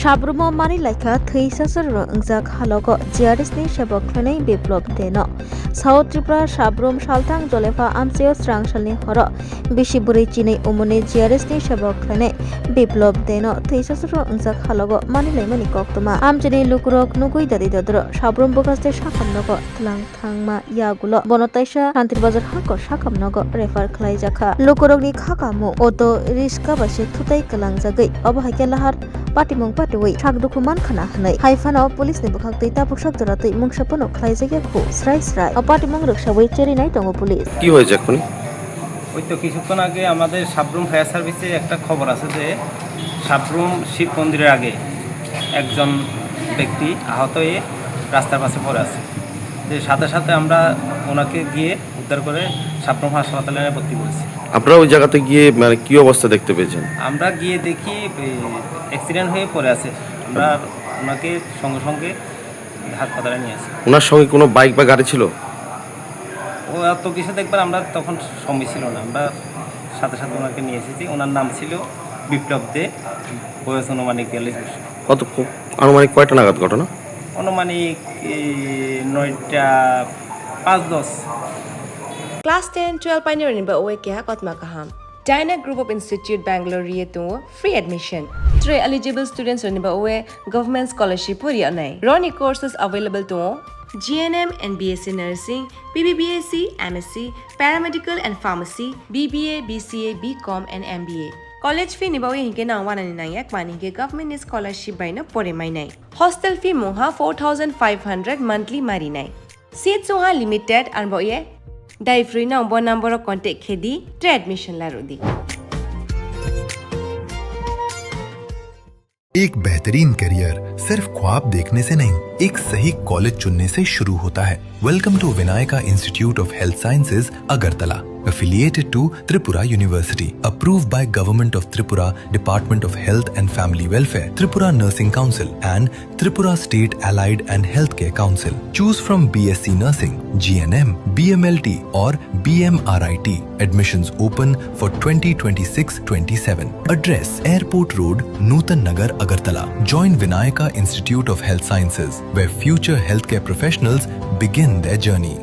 Sabrumo mani laika theisasar ungjak halogo GRSni sebok khlai biplop deno South Tripura Sabrum Saltang Jolefa Amseo Strangsalni horo Bishiburi Chini Umuni GRSni sebok khlai biplop deno theisasar ungjak halogo mani laimani koktoma Amjini lukurok nugui dadi dodro Sabrum bogaste sakamnogo tlang thangma yagulo bonotaisa Shantir Bazar hako sakamnogo refer khlai jakha lukurokni khakamu auto riska base thutai kalangjagai obahaike lahar Patimong Patui, Chagdukuman Khana Hanai, Haifano, Police Nebukak, Tapuk Jaratai, Mungshapono, Klaizaka, Srai, a Patimong Rukshawi, Cherry Night on police. কি হয়েছে এখনি? ওই তো কিছুক্ষণ আগে আমাদের Sabroom fire সার্ভিসে একটা খবর আছে যে সাবরুম শিব মন্দিরের আগে একজন ব্যক্তি আহত হয়ে রাস্তার পাশে পড়ে আছে। যে সাথে সাথে আমরা ওনাকে গিয়ে উদ্ধার করে সাবরুম হাসপাতালে ভর্তি করেছি। আপনারা ওই জায়গাতে গিয়ে মানে কি অবস্থা দেখতে পেয়েছেন? আমরা গিয়ে দেখি অ্যাক্সিডেন্ট হয়ে পড়ে আছে। আমরা ওনাকে সঙ্গে সঙ্গে হাসপাতালে নিয়ে আসি। ওনার সঙ্গে কোনো বাইক বা গাড়ি ছিল? ও এত কিছু দেখবার আমরা তখন সময় ছিল না, আমরা সাথে সাথে ওনাকে নিয়ে এসেছি। ওনার নাম ছিল বিপ্লব দে, বয়স অনুমানিক 42 বছর। কত আনুমানিক কয়টা নাগাদ ঘটনা? অনুমানিক 9টা 5-10। Class 10-12 pioneering ba oe kya kotma kaham. Dyna Group of Institute Bangalore to free admission. 3 eligible students on ba oe government scholarship puri anai. Roni courses available to GNM and BSc Nursing, BBBSc, MSc, Paramedical and Pharmacy, BBA, BCA, BCom and MBA. College fee ni ba oe hinke na 199 mani ke government scholarship by na pore mai nai. Hostel fee moha 4500 monthly mari nai. Seats oha limited and ba oe Dai free na umbo number of contact khedi tre admission la rodi. एक बेहतरीन career सिर्फ ख्वाब देखने से नहीं, एक सही college चुनने से शुरू होता है। Welcome to Vinayaka institute of health sciences Agartala, affiliated to Tripura University, approved by Government of Tripura, Department of Health and Family Welfare, Tripura Nursing Council and Tripura State Allied and Healthcare Council. Choose from BSc Nursing, GNM, BMLT or BMRIT. Admissions open for 2026-27. Address Airport Road, Nutan Nagar, Agartala. Join Vinayaka Institute of Health Sciences, where future healthcare professionals begin their journey.